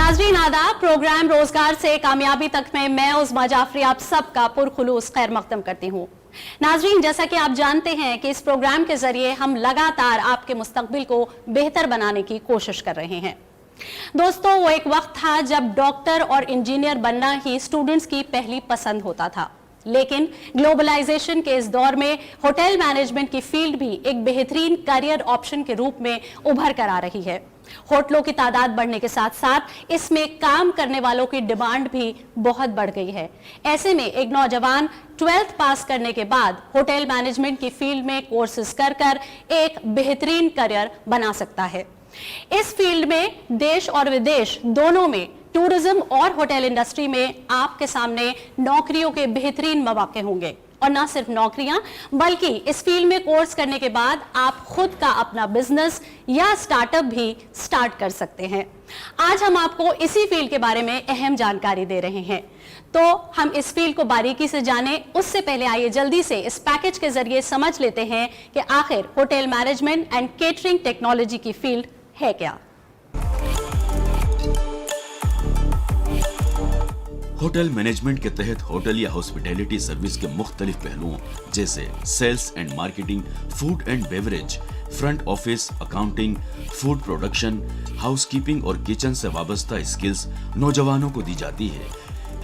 नाजरीन आदाब, प्रोग्राम रोजगार से कामयाबी तक में मैं उस्मा जाफरी आप सबका पुरखुलूस खैर मकदम करती हूँ। नाजरीन, जैसा कि आप जानते हैं कि इस प्रोग्राम के जरिए हम लगातार आपके मुस्तकबिल को बेहतर बनाने की कोशिश कर रहे हैं। दोस्तों, वो एक वक्त था जब डॉक्टर और इंजीनियर बनना ही स्टूडेंट्स की पहली पसंद होता था, लेकिन ग्लोबलाइजेशन के इस दौर में होटल मैनेजमेंट की फील्ड भी एक बेहतरीन करियर ऑप्शन के रूप में उभर कर आ रही है। होटलों की तादाद बढ़ने के साथ साथ इसमें काम करने वालों की डिमांड भी बहुत बढ़ गई है। ऐसे में एक नौजवान 12th पास करने के बाद होटल मैनेजमेंट की फील्ड में कोर्सेज कर एक बेहतरीन करियर बना सकता है। इस फील्ड में देश और विदेश दोनों में टूरिज्म और होटल इंडस्ट्री में आपके सामने नौकरियों के बेहतरीन मौके होंगे, और ना सिर्फ नौकरियां बल्कि इस फील्ड में कोर्स करने के बाद आप खुद का अपना बिजनेस या स्टार्टअप भी स्टार्ट कर सकते हैं। आज हम आपको इसी फील्ड के बारे में अहम जानकारी दे रहे हैं। तो हम इस फील्ड को बारीकी से जानें, उससे पहले आइए जल्दी से इस पैकेज के जरिए समझ लेते हैं कि आखिर hotel management and catering technology की फील्ड है क्या। होटल मैनेजमेंट के तहत होटल या हॉस्पिटैलिटी सर्विस के मुख्तलिफ पहलुओं जैसे sales and marketing, food and beverage, front office, accounting, food production, housekeeping और किचन से वाबस्ता स्किल्स नौजवानों को दी जाती है।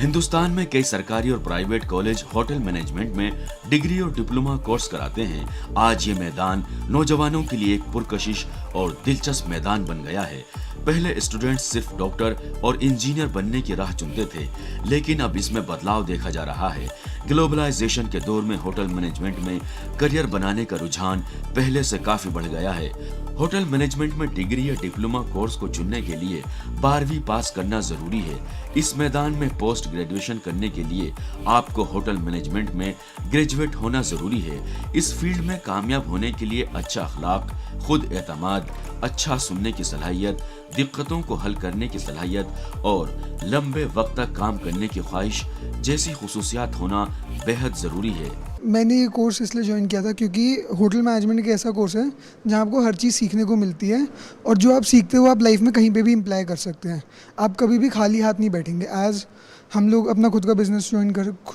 हिंदुस्तान में कई सरकारी और प्राइवेट कॉलेज होटल मैनेजमेंट में डिग्री और डिप्लोमा कोर्स कराते हैं। आज ये मैदान नौजवानों के लिए एक पुरकशिश और दिलचस्प मैदान बन गया है। पहले स्टूडेंट सिर्फ डॉक्टर और इंजीनियर बनने की राह चुनते थे, लेकिन अब इसमें बदलाव देखा जा रहा है। ग्लोबलाइजेशन के दौर में होटल मैनेजमेंट में करियर बनाने का रुझान पहले से काफी बढ़ गया है। होटल मैनेजमेंट में डिग्री या डिप्लोमा कोर्स को चुनने के लिए 12वीं पास करना जरूरी है। इस मैदान में पोस्ट ग्रेजुएशन करने के लिए आपको होटल मैनेजमेंट में ग्रेजुएट होना जरूरी है। इस फील्ड में कामयाब होने के लिए अच्छा अखलाक, खुद एतमाद, अच्छा सुनने की सलाहियत, दिक्कतों को हल करने की सलाहियत और लंबे वक्त तक काम करने की ख्वाहिश जैसी खुसूसियात होना बेहद ज़रूरी है। मैंने ये कोर्स इसलिए ज्वाइन किया था क्योंकि होटल मैनेजमेंट एक ऐसा कोर्स है जहाँ आपको हर चीज़ सीखने को मिलती है, और जो आप सीखते हो आप लाइफ में कहीं पे भी इम्प्लाई कर सकते हैं। आप कभी भी खाली हाथ नहीं बैठेंगे। एज हम लोग अपना खुद का बिजनेस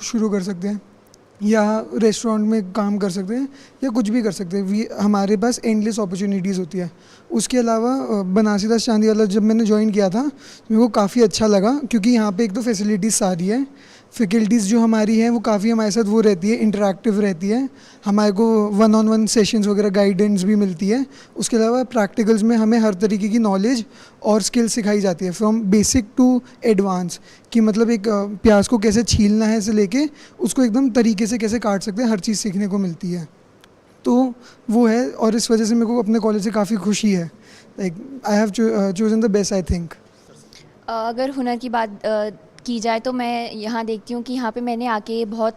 शुरू कर सकते हैं, या रेस्टोरेंट में काम कर सकते हैं, या कुछ भी कर सकते हैं। हमारे पास एंडलेस अपॉर्चुनिटीज़ होती है। उसके अलावा बनारसीदास चांदी वाला जब मैंने ज्वाइन किया था मेरे को काफ़ी अच्छा लगा, क्योंकि यहाँ पे एक तो फैसिलिटीज़ सारी है, फैकल्टीज़ जो हमारी हैं वो काफ़ी हमारे साथ वो रहती है, इंटरैक्टिव रहती है। हमारे को 1-on-1 सेशंस वगैरह गाइडेंस भी मिलती है। उसके अलावा प्रैक्टिकल्स में हमें हर तरीके की नॉलेज और स्किल्स सिखाई जाती है, फ्रॉम बेसिक टू एडवांस, कि मतलब एक प्याज को कैसे छीलना है से लेके उसको एकदम तरीके से कैसे काट सकते हैं, हर चीज़ सीखने को मिलती है। तो वो है, और इस वजह से मेरे को अपने कॉलेज से काफ़ी खुशी है। Like I have chosen the best, I think. अगर हुनर की बात की जाए तो मैं यहाँ देखती हूँ कि यहाँ पे मैंने आके बहुत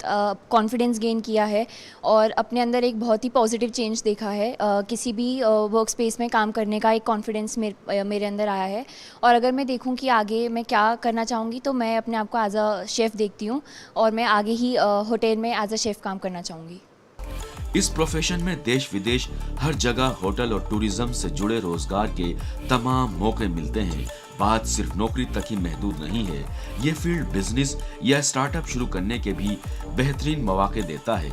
कॉन्फिडेंस गेन किया है और अपने अंदर एक बहुत ही पॉजिटिव चेंज देखा है। किसी भी वर्क स्पेस में काम करने का एक कॉन्फिडेंस मेरे अंदर आया है। और अगर मैं देखूँ कि आगे मैं क्या करना चाहूँगी तो मैं अपने आप को एज अ शेफ़ देखती हूँ, और मैं आगे ही होटल में एज अ शेफ़ काम करना चाहूँगी। इस प्रोफेशन में देश विदेश हर जगह होटल और टूरिज्म से जुड़े रोजगार के तमाम मौके मिलते हैं। बात सिर्फ नौकरी तक ही महदूद नहीं है, ये फील्ड बिजनेस या स्टार्टअप शुरू करने के भी बेहतरीन मौके देता है।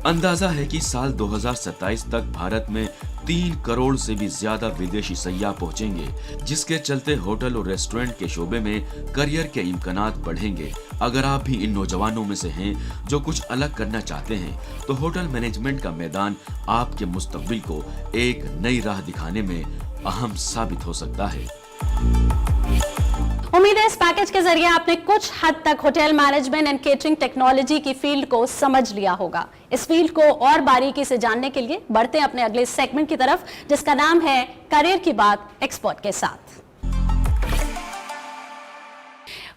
अंदाजा है कि साल 2027 तक भारत में 3 करोड़ से भी ज्यादा विदेशी सयाह पहुंचेंगे, जिसके चलते होटल और रेस्टोरेंट के शोबे में करियर के इम्कानात बढ़ेंगे। अगर आप भी इन नौजवानों में से हैं जो कुछ अलग करना चाहते हैं, तो होटल मैनेजमेंट का मैदान आपके मुस्तकबिल को एक नई राह दिखाने में अहम साबित हो सकता है। उम्मीद है इस पैकेज के जरिए आपने कुछ हद तक hotel management and catering technology की फील्ड को समझ लिया होगा। इस फील्ड को और बारीकी से जानने के लिए बढ़ते हैं अपने अगले सेगमेंट की तरफ, जिसका नाम है करियर की बात एक्सपर्ट के साथ।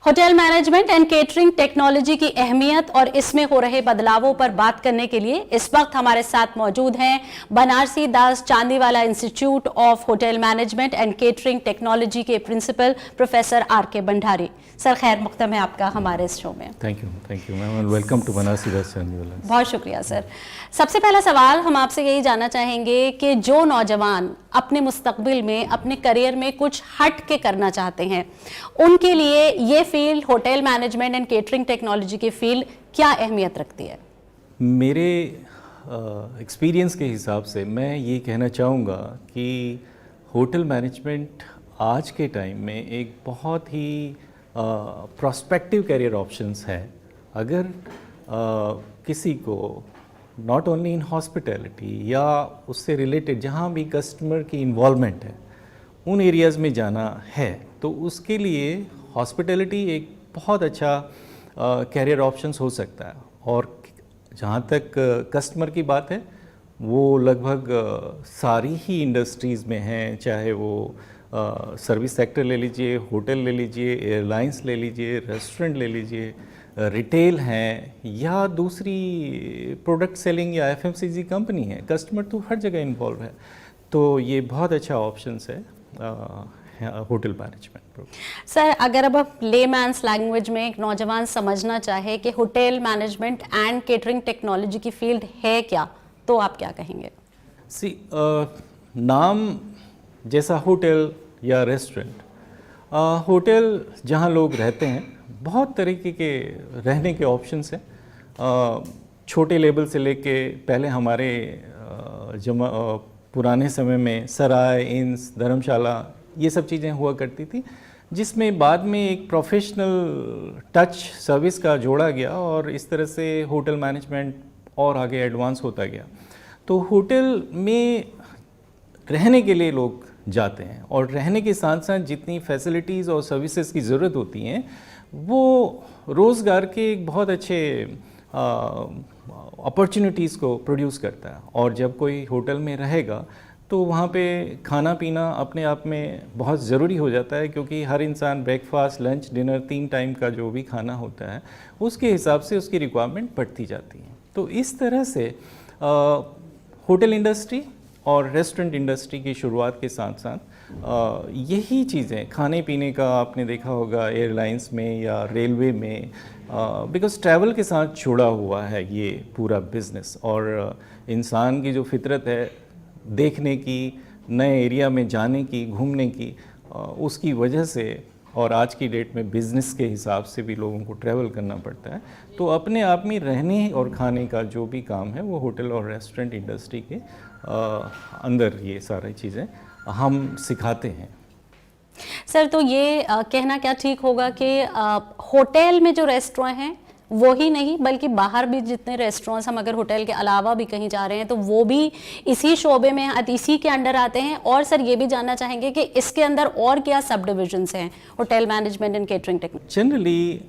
Hotel management and catering technology की अहमियत और इसमें हो रहे बदलावों पर बात करने के लिए इस वक्त हमारे साथ मौजूद हैं Banarsi Das Chandiwala institute of hotel management and catering technology के principal professor R K. Bhandari. Sir, खैर मकदम है आपका हमारे इस शो में। Thank you ma'am and welcome to Banarsi Das Chandiwala. बहुत शुक्रिया सर। सबसे पहला सवाल हम आपसे यही जानना चाहेंगे कि जो नौजवान अपने मुस्तकबिल में अपने करियर में कुछ हट के करना चाहते हैं, उनके लिए ये field hotel management and catering technology की फील्ड क्या अहमियत रखती है? मेरे एक्सपीरियंस के हिसाब से मैं ये कहना चाहूँगा कि होटल मैनेजमेंट आज के टाइम में एक बहुत ही प्रोस्पेक्टिव करियर ऑप्शंस है। अगर किसी को नॉट ओनली इन हॉस्पिटैलिटी या उससे रिलेटेड जहाँ भी कस्टमर की इन्वॉल्वमेंट है उन एरियाज़ में जाना है, तो उसके लिए हॉस्पिटैलिटी एक बहुत अच्छा कैरियर ऑप्शंस हो सकता है। और जहाँ तक कस्टमर की बात है, वो लगभग सारी ही इंडस्ट्रीज़ में हैं, चाहे वो सर्विस सेक्टर ले लीजिए, होटल ले लीजिए, एयरलाइंस ले लीजिए, रेस्टोरेंट ले लीजिए, रिटेल हैं या दूसरी प्रोडक्ट सेलिंग या एफएमसीजी कंपनी है, कस्टमर तो हर जगह इन्वॉल्व है। तो ये बहुत अच्छा ऑप्शंस है होटल मैनेजमेंट। सर, अगर अब आप लेमैन्स लैंग्वेज में एक नौजवान समझना चाहे कि hotel management and catering technology की फील्ड है क्या, तो आप क्या कहेंगे? नाम जैसा होटल या रेस्टोरेंट, होटल जहाँ लोग रहते हैं, बहुत तरीके के रहने के ऑप्शंस हैं। छोटे लेवल से लेके पहले हमारे पुराने समय में सराय, इंस, धर्मशाला ये सब चीज़ें हुआ करती थी, जिसमें बाद में एक प्रोफेशनल टच सर्विस का जोड़ा गया और इस तरह से होटल मैनेजमेंट और आगे एडवांस होता गया। तो होटल में रहने के लिए लोग जाते हैं और रहने के साथ साथ जितनी फैसिलिटीज़ और सर्विसेज की ज़रूरत होती हैं वो रोज़गार के एक बहुत अच्छे अपॉर्चुनिटीज़ को प्रोड्यूस करता है। और जब कोई होटल में रहेगा तो वहाँ पे खाना पीना अपने आप में बहुत ज़रूरी हो जाता है, क्योंकि हर इंसान ब्रेकफास्ट, लंच, डिनर 3 टाइम का जो भी खाना होता है उसके हिसाब से उसकी रिक्वायरमेंट बढ़ती जाती है। तो इस तरह से होटल इंडस्ट्री और रेस्टोरेंट इंडस्ट्री की शुरुआत के साथ साथ यही चीज़ें खाने पीने का आपने देखा होगा एयरलाइंस में या रेलवे में, बिकॉज़ ट्रैवल के साथ जुड़ा हुआ है ये पूरा बिज़नेस। और इंसान की जो फितरत है देखने की, नए एरिया में जाने की, घूमने की, उसकी वजह से और आज की डेट में बिज़नेस के हिसाब से भी लोगों को ट्रैवल करना पड़ता है। तो अपने आप में रहने और खाने का जो भी काम है वो होटल और रेस्टोरेंट इंडस्ट्री के अंदर ये सारी चीज़ें हम सिखाते हैं। सर, तो ये कहना क्या ठीक होगा कि होटल में जो रेस्टोरेंट हैं वो ही नहीं बल्कि बाहर भी जितने रेस्टोरेंट्स हम अगर होटल के अलावा भी कहीं जा रहे हैं तो वो भी इसी शोबे में, इसी के अंडर आते हैं? और सर ये भी जानना चाहेंगे कि इसके अंदर और क्या सब डिविजन्स हैं hotel management and catering technology? Generally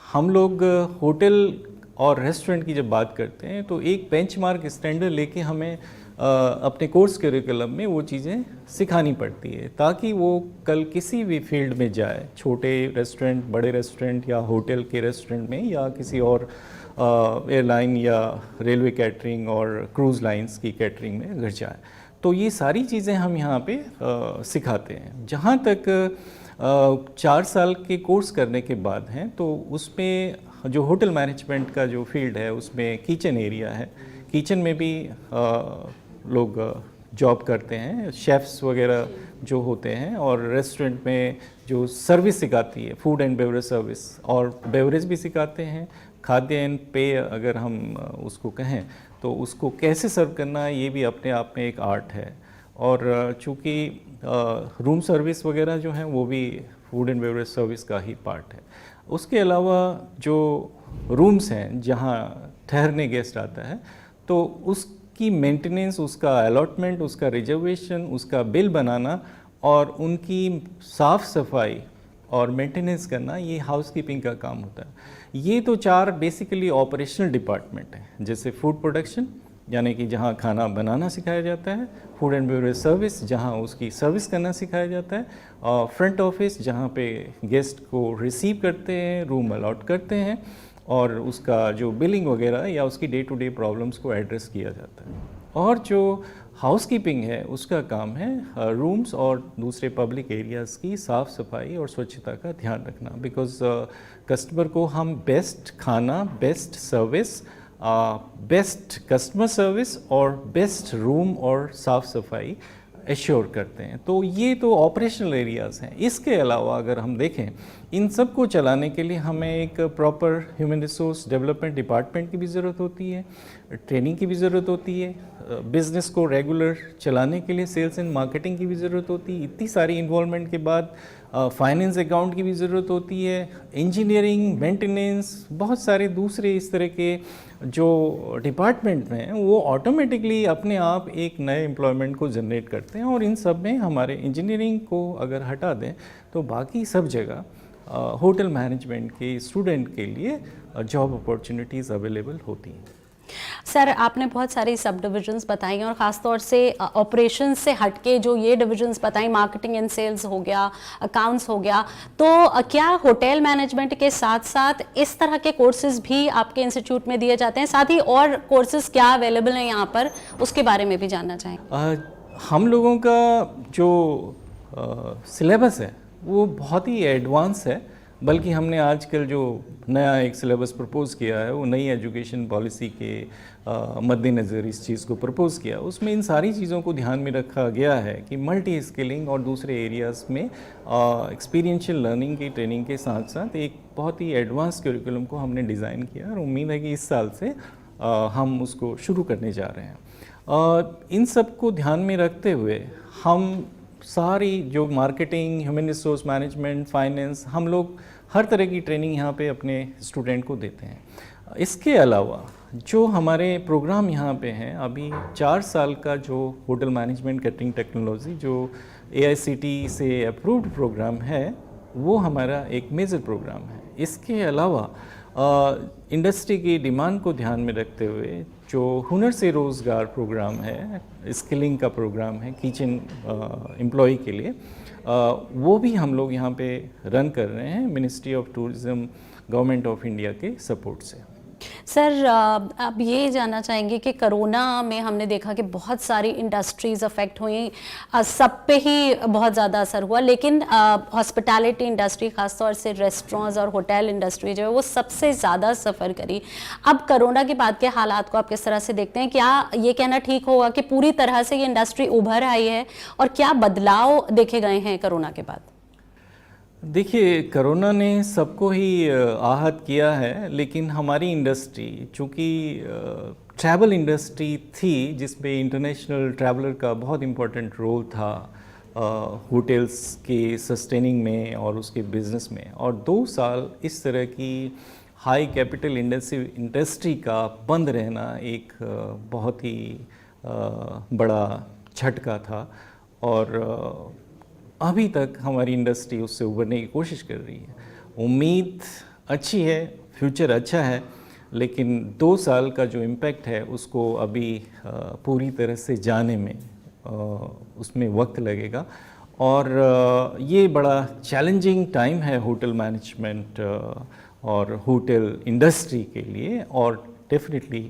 हम लोग होटल और रेस्टोरेंट की जब बात करते हैं तो एक बेंचमार्क स्टैंडर्ड लेके हमें अपने कोर्स करिकुलम में वो चीज़ें सिखानी पड़ती है, ताकि वो कल किसी भी फील्ड में जाए, छोटे रेस्टोरेंट, बड़े रेस्टोरेंट या होटल के रेस्टोरेंट में या किसी और एयरलाइन या रेलवे कैटरिंग और क्रूज़ लाइंस की कैटरिंग में अगर जाए, तो ये सारी चीज़ें हम यहाँ पे सिखाते हैं। जहाँ तक 4 साल के कोर्स करने के बाद हैं तो उसमें जो होटल मैनेजमेंट का जो फील्ड है उसमें किचन एरिया है। किचन में भी लोग जॉब करते हैं, शेफ़्स वगैरह जो होते हैं, और रेस्टोरेंट में जो सर्विस सिखाती है, फूड एंड बेवरेज सर्विस, और बेवरेज भी सिखाते हैं। खाद्य एंड पेय अगर हम उसको कहें तो उसको कैसे सर्व करना है ये भी अपने आप में एक आर्ट है। और चूँकि रूम सर्विस वगैरह जो है वो भी फूड एंड बेवरेज सर्विस का ही पार्ट है। उसके अलावा जो रूम्स हैं जहाँ ठहरने गेस्ट आता है तो उसकी मेंटेनेंस, उसका अलॉटमेंट, उसका रिजर्वेशन, उसका बिल बनाना और उनकी साफ़ सफाई और मेंटेनेंस करना, ये हाउसकीपिंग का काम होता है। ये तो 4 बेसिकली ऑपरेशनल डिपार्टमेंट हैं, जैसे फूड प्रोडक्शन यानी कि जहाँ खाना बनाना सिखाया जाता है, फूड एंड बेवरेज सर्विस जहाँ उसकी सर्विस करना सिखाया जाता है, और फ्रंट ऑफिस जहाँ पे गेस्ट को रिसीव करते हैं, रूम अलॉट करते हैं और उसका जो बिलिंग वगैरह या उसकी डे टू डे प्रॉब्लम्स को एड्रेस किया जाता है। और जो हाउसकीपिंग है उसका काम है रूम्स और दूसरे पब्लिक एरियाज़ की साफ़ सफाई और स्वच्छता का ध्यान रखना, बिकॉज़ कस्टमर को हम बेस्ट खाना, best service, best customer service और बेस्ट रूम और साफ़ सफाई एश्योर करते हैं। तो ये तो ऑपरेशनल एरियाज़ हैं। इसके अलावा अगर हम देखें, इन सब को चलाने के लिए हमें एक proper human resource development department की भी ज़रूरत होती है, ट्रेनिंग की भी ज़रूरत होती है, बिज़नेस को रेगुलर चलाने के लिए सेल्स एंड मार्केटिंग की भी ज़रूरत होती है। इतनी सारी इन्वॉल्वमेंट के बाद फाइनेंस अकाउंट की भी ज़रूरत होती है, इंजीनियरिंग, मेंटेनेंस, बहुत सारे दूसरे इस तरह के जो डिपार्टमेंट हैं वो ऑटोमेटिकली अपने आप एक नए एम्प्लॉयमेंट को जनरेट करते हैं। और इन सब में हमारे इंजीनियरिंग को अगर हटा दें तो बाकी सब जगह होटल मैनेजमेंट के स्टूडेंट के लिए जॉब अपॉर्चुनिटीज़ अवेलेबल होती हैं। सर, आपने बहुत सारी सब डिविजन्स बताई और ख़ास तौर से ऑपरेशंस से हटके जो ये डिविजन्स बताई, मार्केटिंग एंड सेल्स हो गया, अकाउंट्स हो गया, तो क्या होटल मैनेजमेंट के साथ साथ इस तरह के कोर्सेज भी आपके इंस्टीट्यूट में दिए जाते हैं? साथ ही और कोर्सेज क्या अवेलेबल हैं यहाँ पर, उसके बारे में भी जानना चाहेंगे। हम लोगों का जो सिलेबस है वो बहुत ही एडवांस है, बल्कि हमने आजकल जो नया एक सिलेबस प्रपोज़ किया है वो नई एजुकेशन पॉलिसी के मद्देनज़र इस चीज़ को प्रपोज़ किया। उसमें इन सारी चीज़ों को ध्यान में रखा गया है कि मल्टी स्किलिंग और दूसरे एरियाज़ में एक्सपीरियंशियल लर्निंग की ट्रेनिंग के साथ साथ एक बहुत ही एडवांस करिकुलम को हमने डिज़ाइन किया और उम्मीद है कि इस साल से हम उसको शुरू करने जा रहे हैं। इन सब को ध्यान में रखते हुए हम सारी जो marketing, human resource management, finance, हम लोग हर तरह की ट्रेनिंग यहाँ पे अपने स्टूडेंट को देते हैं। इसके अलावा जो हमारे प्रोग्राम यहाँ पे हैं, अभी 4 साल का जो होटल मैनेजमेंट कैटरिंग टेक्नोलॉजी जो AICTE से अप्रूव्ड प्रोग्राम है वो हमारा एक मेजर प्रोग्राम है। इसके अलावा इंडस्ट्री की डिमांड को ध्यान में रखते हुए जो हुनर से रोज़गार प्रोग्राम है, स्किलिंग का प्रोग्राम है किचन एम्प्लॉय के लिए, वो भी हम लोग यहाँ पे रन कर रहे हैं ministry of tourism, government of India के सपोर्ट से। सर, अब ये जानना चाहेंगे कि कोरोना में हमने देखा कि बहुत सारी इंडस्ट्रीज़ अफेक्ट हुई, सब पे ही बहुत ज़्यादा असर हुआ, लेकिन हॉस्पिटैलिटी इंडस्ट्री, ख़ासतौर से रेस्टोरेंट्स और होटल इंडस्ट्री जो है वो सबसे ज़्यादा सफ़र करी। अब कोरोना के बाद के हालात को आप किस तरह से देखते हैं? क्या ये कहना ठीक होगा कि पूरी तरह से ये इंडस्ट्री उभर आई है, और क्या बदलाव देखे गए हैं कोरोना के बाद? देखिए, कोरोना ने सबको ही आहत किया है, लेकिन हमारी इंडस्ट्री चूँकि ट्रैवल इंडस्ट्री थी जिसमें इंटरनेशनल ट्रैवलर का बहुत इम्पोर्टेंट रोल था होटल्स के सस्टेनिंग में और उसके बिज़नेस में, और 2 साल इस तरह की हाई कैपिटल इंटेंसिव इंडस्ट्री का बंद रहना एक बहुत ही बड़ा झटका था। और अभी तक हमारी इंडस्ट्री उससे उभरने की कोशिश कर रही है। उम्मीद अच्छी है, फ्यूचर अच्छा है, लेकिन 2 साल का जो इम्पैक्ट है उसको अभी पूरी तरह से जाने में उसमें वक्त लगेगा। और ये बड़ा चैलेंजिंग टाइम है होटल मैनेजमेंट और होटल इंडस्ट्री के लिए, और डेफिनेटली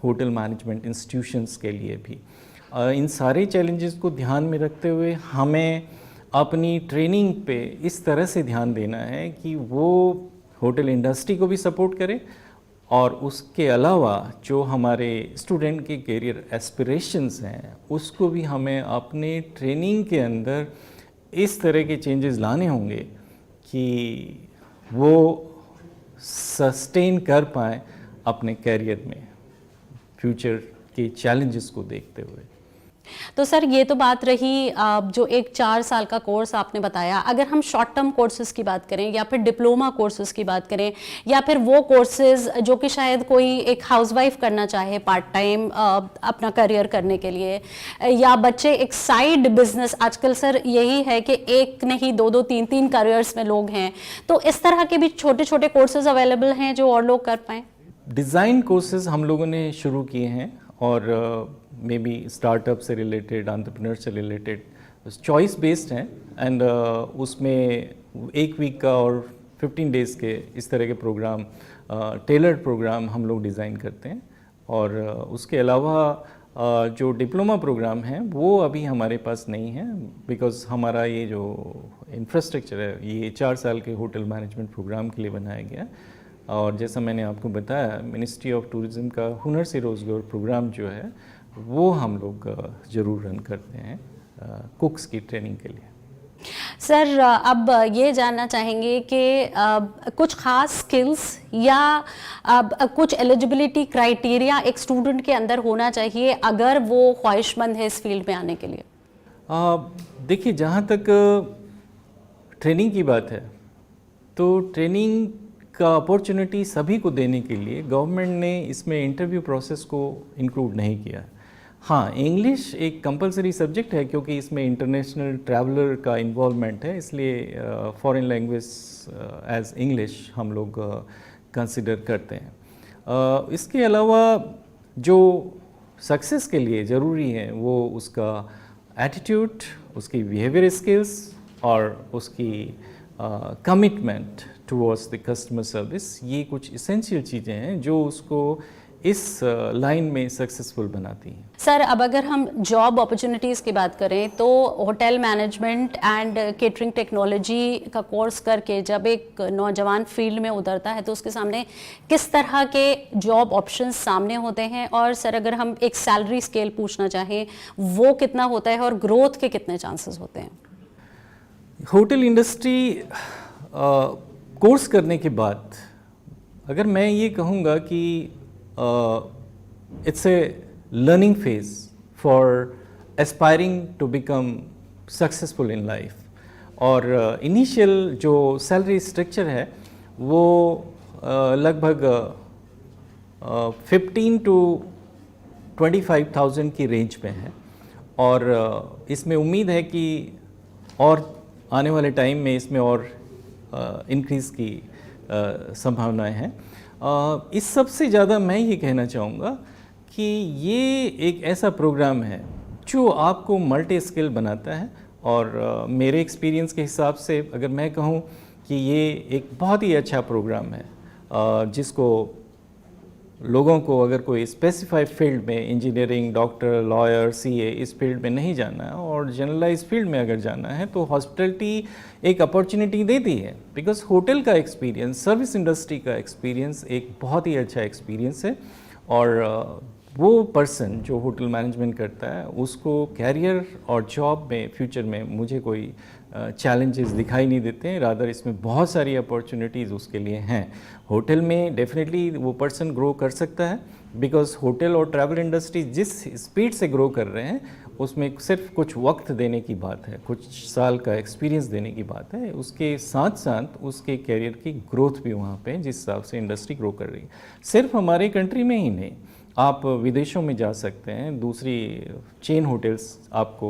होटल मैनेजमेंट इंस्टीट्यूशंस के लिए भी। इन सारे चैलेंजेस को ध्यान में रखते हुए हमें अपनी ट्रेनिंग पे इस तरह से ध्यान देना है कि वो होटल इंडस्ट्री को भी सपोर्ट करे, और उसके अलावा जो हमारे स्टूडेंट के करियर एस्पिरेशंस हैं उसको भी हमें अपने ट्रेनिंग के अंदर इस तरह के चेंजेस लाने होंगे कि वो सस्टेन कर पाएँ अपने करियर में फ्यूचर के चैलेंजेस को देखते हुए। तो सर, ये तो बात रही जो एक 4 साल का कोर्स आपने बताया। अगर हम शॉर्ट टर्म कोर्सेज की बात करें या फिर डिप्लोमा कोर्सेज की बात करें, या फिर वो कोर्सेज जो कि शायद कोई एक हाउसवाइफ करना चाहे पार्ट टाइम अपना करियर करने के लिए, या बच्चे एक साइड बिजनेस, आजकल सर यही है कि एक नहीं 2-2, 3-3 करियर्स में लोग हैं, तो इस तरह के भी छोटे छोटे कोर्सेज अवेलेबल हैं जो और लोग कर पाएँ? डिज़ाइन कोर्सेज हम लोगों ने शुरू किए हैं, और मे बी स्टार्टअप से रिलेटेड, एंटरप्रेन्योर से रिलेटेड चॉइस बेस्ड हैं। एंड उसमें 1 वीक का और 15 डेज़ के इस तरह के प्रोग्राम, टेलर्ड प्रोग्राम हम लोग डिज़ाइन करते हैं। और उसके अलावा जो डिप्लोमा प्रोग्राम हैं वो अभी हमारे पास नहीं है, बिकॉज़ हमारा ये जो इंफ्रास्ट्रक्चर है ये 4 साल के होटल मैनेजमेंट प्रोग्राम के लिए बनाया गया है। और जैसा मैंने आपको बताया, मिनिस्ट्री ऑफ टूरिज़्म का हुनर से रोज़गार प्रोग्राम जो है वो हम लोग ज़रूर रन करते हैं कुक्स की ट्रेनिंग के लिए। सर, अब ये जानना चाहेंगे कि कुछ खास स्किल्स या कुछ एलिजिबिलिटी क्राइटेरिया एक स्टूडेंट के अंदर होना चाहिए अगर वो ख्वाहिशमंद है इस फील्ड में आने के लिए? देखिए, जहाँ तक ट्रेनिंग की बात है तो ट्रेनिंग का अपॉर्चुनिटी सभी को देने के लिए गवर्नमेंट ने इसमें इंटरव्यू प्रोसेस को इंक्लूड नहीं किया। हाँ, इंग्लिश एक कंपलसरी सब्जेक्ट है क्योंकि इसमें इंटरनेशनल ट्रैवलर का इन्वॉल्वमेंट है, इसलिए फॉरेन लैंग्वेज एज इंग्लिश हम लोग कंसिडर करते हैं। इसके अलावा जो सक्सेस के लिए ज़रूरी है वो उसका एटीट्यूड, उसकी बिहेवियर स्किल्स और उसकी commitment towards the customer service. ये कुछ इसेंशियल चीज़ें हैं जो उसको इस लाइन में सक्सेसफुल बनाती हैं। सर, अब अगर हम जॉब अपॉर्चुनिटीज़ की बात करें तो hotel management and catering technology का कोर्स करके जब एक नौजवान फील्ड में उतरता है तो उसके सामने किस तरह के जॉब ऑप्शंस सामने होते हैं? और सर, अगर हम एक सैलरी स्केल पूछना चाहें वो कितना होता है और ग्रोथ के कितने चांसेस होते हैं? होटल इंडस्ट्री कोर्स करने के बाद अगर मैं ये कहूँगा कि it's a learning phase for aspiring to become successful in life। और इनिशियल जो सैलरी स्ट्रक्चर है वो लगभग 15 to 25,000 की रेंज में है। और इसमें उम्मीद है कि और आने वाले टाइम में इसमें और इंक्रीज़ की संभावनाएं हैं। इस सबसे ज़्यादा मैं ये कहना चाहूँगा कि ये एक ऐसा प्रोग्राम है जो आपको मल्टी स्किल बनाता है। और मेरे एक्सपीरियंस के हिसाब से अगर मैं कहूँ कि ये एक बहुत ही अच्छा प्रोग्राम है जिसको लोगों को अगर कोई स्पेसिफाइड फील्ड में इंजीनियरिंग, डॉक्टर, लॉयर, सीए इस फील्ड में नहीं जाना है और जनरलाइज फील्ड में अगर जाना है तो हॉस्पिटलिटी एक अपॉर्चुनिटी देती है। बिकॉज होटल का एक्सपीरियंस, सर्विस इंडस्ट्री का एक्सपीरियंस एक बहुत ही अच्छा एक्सपीरियंस है। और वो पर्सन जो होटल मैनेजमेंट करता है उसको कैरियर और जॉब में फ्यूचर में मुझे कोई चैलेंजेस दिखाई नहीं देते हैं। रादर इसमें बहुत सारी अपॉर्चुनिटीज़ उसके लिए हैं। होटल में डेफिनेटली वो पर्सन ग्रो कर सकता है बिकॉज होटल और ट्रैवल इंडस्ट्री जिस स्पीड से ग्रो कर रहे हैं उसमें सिर्फ कुछ वक्त देने की बात है, कुछ साल का एक्सपीरियंस देने की बात है। उसके साथ साथ उसके कैरियर की ग्रोथ भी वहाँ पे जिस हिसाब से इंडस्ट्री ग्रो कर रही है। सिर्फ हमारे कंट्री में ही नहीं, आप विदेशों में जा सकते हैं, दूसरी चेन होटल्स आपको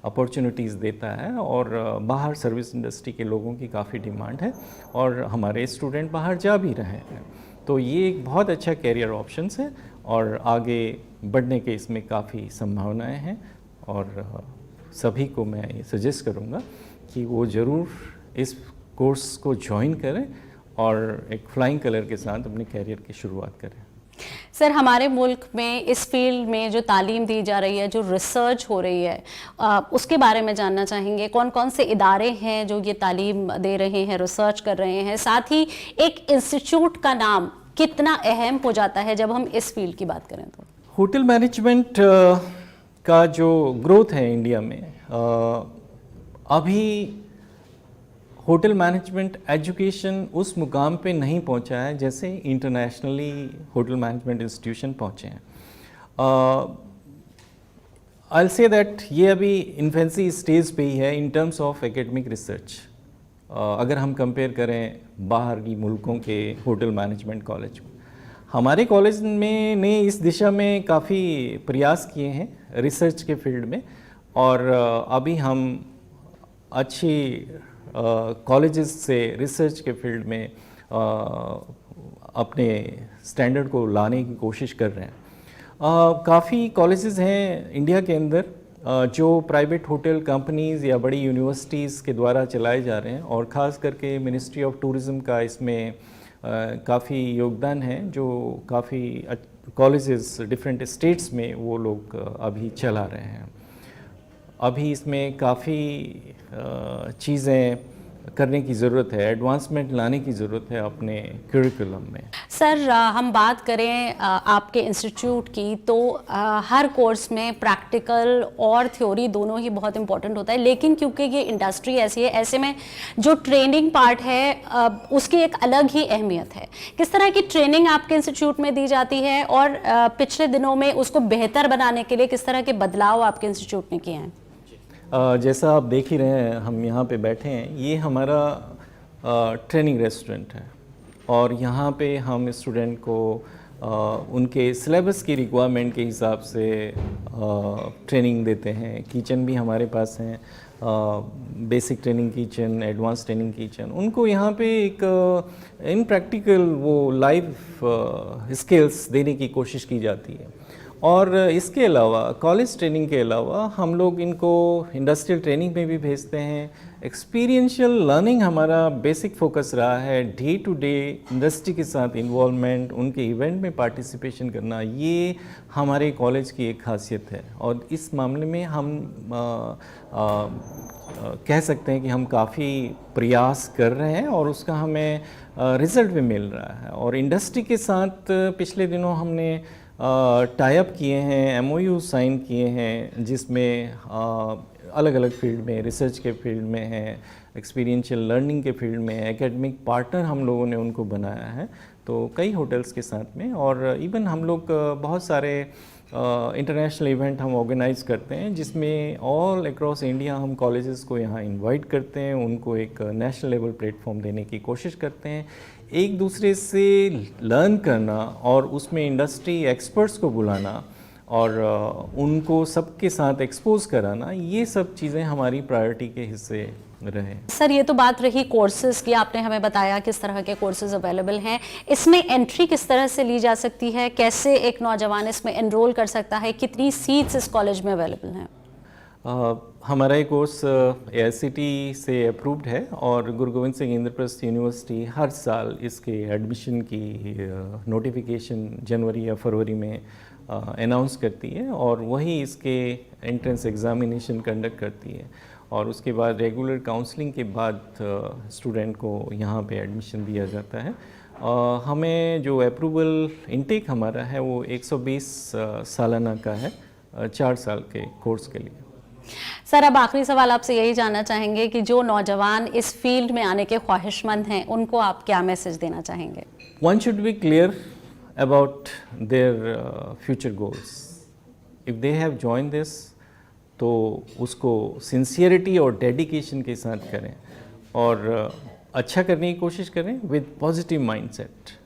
अपॉर्चुनिटीज़ देता है। और बाहर सर्विस इंडस्ट्री के लोगों की काफ़ी डिमांड है और हमारे स्टूडेंट बाहर जा भी रहे हैं। तो ये एक बहुत अच्छा कैरियर ऑप्शंस है और आगे बढ़ने के इसमें काफ़ी संभावनाएं हैं। और सभी को मैं ये सजेस्ट करूँगा कि वो ज़रूर इस कोर्स को ज्वाइन करें और एक फ्लाइंग कलर के साथ अपने कैरियर की शुरुआत करें। सर, हमारे मुल्क में इस फील्ड में जो तालीम दी जा रही है, जो रिसर्च हो रही है, उसके बारे में जानना चाहेंगे। कौन कौन से इदारे हैं जो ये तालीम दे रहे हैं, रिसर्च कर रहे हैं? साथ ही एक इंस्टीट्यूट का नाम कितना अहम हो जाता है जब हम इस फील्ड की बात करें तो? होटल मैनेजमेंट का जो ग्रोथ है इंडिया में, अभी होटल मैनेजमेंट एजुकेशन उस मुकाम पे नहीं पहुंचा है जैसे इंटरनेशनली होटल मैनेजमेंट इंस्टीट्यूशन पहुंचे हैं। आई विल से दैट ये अभी इन्फेंसी स्टेज पे ही है in terms of academic research. अगर हम कंपेयर करें बाहर की मुल्कों के होटल मैनेजमेंट कॉलेज, हमारे कॉलेज में ने इस दिशा में काफ़ी प्रयास किए हैं रिसर्च के फील्ड में। और अभी हम अच्छी कॉलेजेस से रिसर्च के फील्ड में अपने स्टैंडर्ड को लाने की कोशिश कर रहे हैं। काफ़ी कॉलेजेस हैं इंडिया के अंदर जो प्राइवेट होटल कंपनीज़ या बड़ी यूनिवर्सिटीज़ के द्वारा चलाए जा रहे हैं, और ख़ास करके मिनिस्ट्री ऑफ टूरिज़्म का इसमें काफ़ी योगदान है, जो काफ़ी कॉलेजेस डिफरेंट स्टेट्स में वो लोग अभी चला रहे हैं। अभी इसमें काफ़ी चीज़ें करने की ज़रूरत है, एडवांसमेंट लाने की ज़रूरत है अपने करिकुलम में। सर हम बात करें आपके इंस्टीट्यूट की, तो हर कोर्स में प्रैक्टिकल और थ्योरी दोनों ही बहुत इंपॉर्टेंट होता है, लेकिन क्योंकि ये इंडस्ट्री ऐसी है, ऐसे में जो ट्रेनिंग पार्ट है उसकी एक अलग ही अहमियत है। किस तरह की ट्रेनिंग आपके इंस्टीट्यूट में दी जाती है, और पिछले दिनों में उसको बेहतर बनाने के लिए किस तरह के बदलाव आपके इंस्टीट्यूट ने किए हैं? जैसा आप देख ही रहे हैं, हम यहाँ पे बैठे हैं, ये हमारा ट्रेनिंग रेस्टोरेंट है, और यहाँ पे हम स्टूडेंट को उनके सिलेबस की रिक्वायरमेंट के हिसाब से ट्रेनिंग देते हैं। किचन भी हमारे पास हैं, basic training kitchen, advance training kitchen. उनको यहाँ पे एक इन प्रैक्टिकल वो लाइव स्किल्स देने की कोशिश की जाती है। और इसके अलावा कॉलेज ट्रेनिंग के अलावा हम लोग इनको इंडस्ट्रियल ट्रेनिंग में भी भेजते हैं। एक्सपीरियंशियल लर्निंग हमारा बेसिक फोकस रहा है। डे टू डे इंडस्ट्री के साथ इन्वॉल्वमेंट, उनके इवेंट में पार्टिसिपेशन करना, ये हमारे कॉलेज की एक खासियत है। और इस मामले में हम कह सकते हैं कि हम काफ़ी प्रयास कर रहे हैं, और उसका हमें रिज़ल्ट भी मिल रहा है। और इंडस्ट्री के साथ पिछले दिनों हमने टाई अप किए हैं, MOU साइन किए हैं, जिसमें अलग अलग फील्ड में, रिसर्च के फील्ड में है, एक्सपीरियंशियल लर्निंग के फील्ड में, एकेडमिक पार्टनर हम लोगों ने उनको बनाया है, तो कई होटल्स के साथ में। और इवन हम लोग बहुत सारे इंटरनेशनल इवेंट हम ऑर्गेनाइज करते हैं, जिसमें ऑल अक्रॉस इंडिया हम कॉलेजेस को यहाँ इनवाइट करते हैं, उनको एक नेशनल लेवल प्लेटफॉर्म देने की कोशिश करते हैं। एक दूसरे से लर्न करना और उसमें इंडस्ट्री एक्सपर्ट्स को बुलाना और उनको सबके साथ एक्सपोज कराना, ये सब चीज़ें हमारी प्रायोरिटी के हिस्से रहे। सर ये तो बात रही कोर्सेज़ की, आपने हमें बताया किस तरह के कोर्सेज़ अवेलेबल हैं। इसमें एंट्री किस तरह से ली जा सकती है, कैसे एक नौजवान इसमें एनरोल कर सकता है, कितनी सीट्स इस कॉलेज में अवेलेबल हैं? हमारा ये कोर्स AICTE से अप्रूव्ड है, और गुरु गोविंद सिंह इंद्रप्रस्थ यूनिवर्सिटी हर साल इसके एडमिशन की नोटिफिकेशन जनवरी या फरवरी में अनाउंस करती है, और वही इसके एंट्रेंस एग्ज़ामिनेशन कंडक्ट करती है। और उसके बाद रेगुलर काउंसलिंग के बाद स्टूडेंट को यहाँ पे एडमिशन दिया जाता है। हमें जो अप्रूवल इनटेक हमारा है वो 120 सालाना का है, 4 साल के कोर्स के लिए। सर अब आखिरी सवाल आपसे यही जानना चाहेंगे कि जो नौजवान इस फील्ड में आने के ख्वाहिशमंद हैं, उनको आप क्या मैसेज देना चाहेंगे? One should be clear about their future goals. If they have joined this, तो उसको सिंसियरिटी और डेडिकेशन के साथ करें, और अच्छा करने की कोशिश करें विद पॉजिटिव माइंडसेट।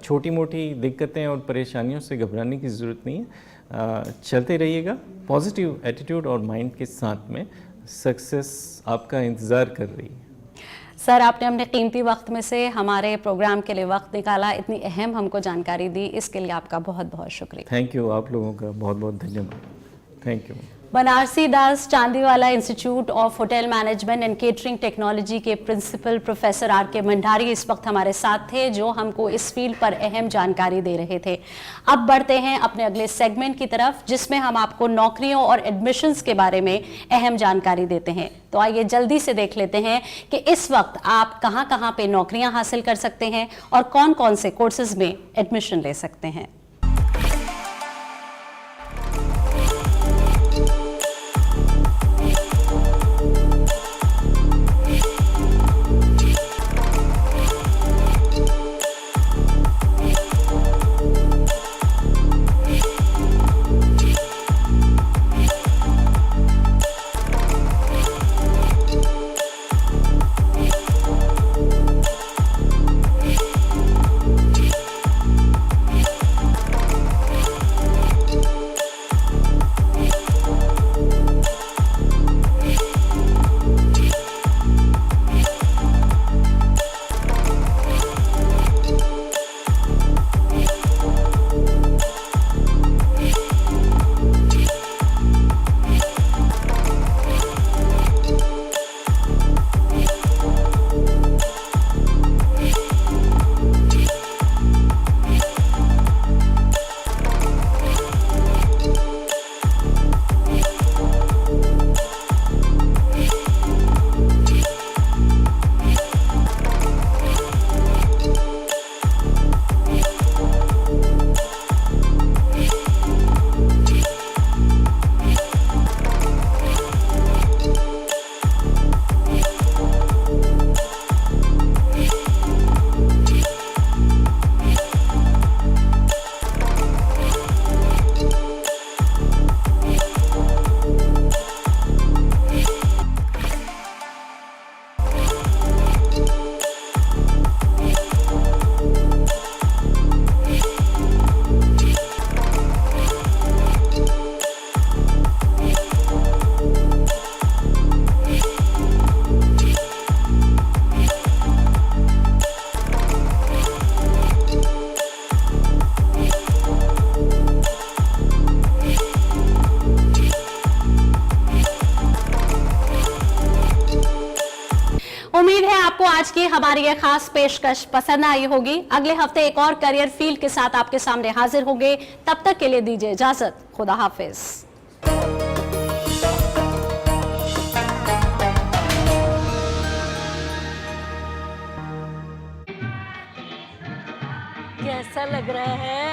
छोटी मोटी दिक्कतें और परेशानियों से घबराने की ज़रूरत नहीं है। चलते रहिएगा पॉजिटिव एटीट्यूड और माइंड के साथ में, सक्सेस आपका इंतज़ार कर रही है। सर आपने अपने कीमती वक्त में से हमारे प्रोग्राम के लिए वक्त निकाला, इतनी अहम हमको जानकारी दी, इसके लिए आपका बहुत बहुत शुक्रिया। थैंक यू, आप लोगों का बहुत बहुत धन्यवाद। Thank you. Banarasi Das Chandiwala institute of hotel management and catering technology के प्रिंसिपल प्रोफेसर RK मंडारी इस वक्त हमारे साथ थे, जो हमको इस फील्ड पर अहम जानकारी दे रहे थे। अब बढ़ते हैं अपने अगले सेगमेंट की तरफ, जिसमें हम आपको नौकरियों और एडमिशन्स के बारे में अहम जानकारी देते हैं। तो आइए जल्दी से देख लेते हैं कि इस वक्त आप कहां पे नौकरियां हासिल कर सकते हैं और कौन कौन से कोर्सेज में एडमिशन ले सकते हैं। उम्मीद है आपको आज की हमारी ये खास पेशकश पसंद आई होगी। अगले हफ्ते एक और करियर फील्ड के साथ आपके सामने हाजिर होंगे। तब तक के लिए दीजिए इजाजत। खुदा हाफिज। कैसा लग रहा है?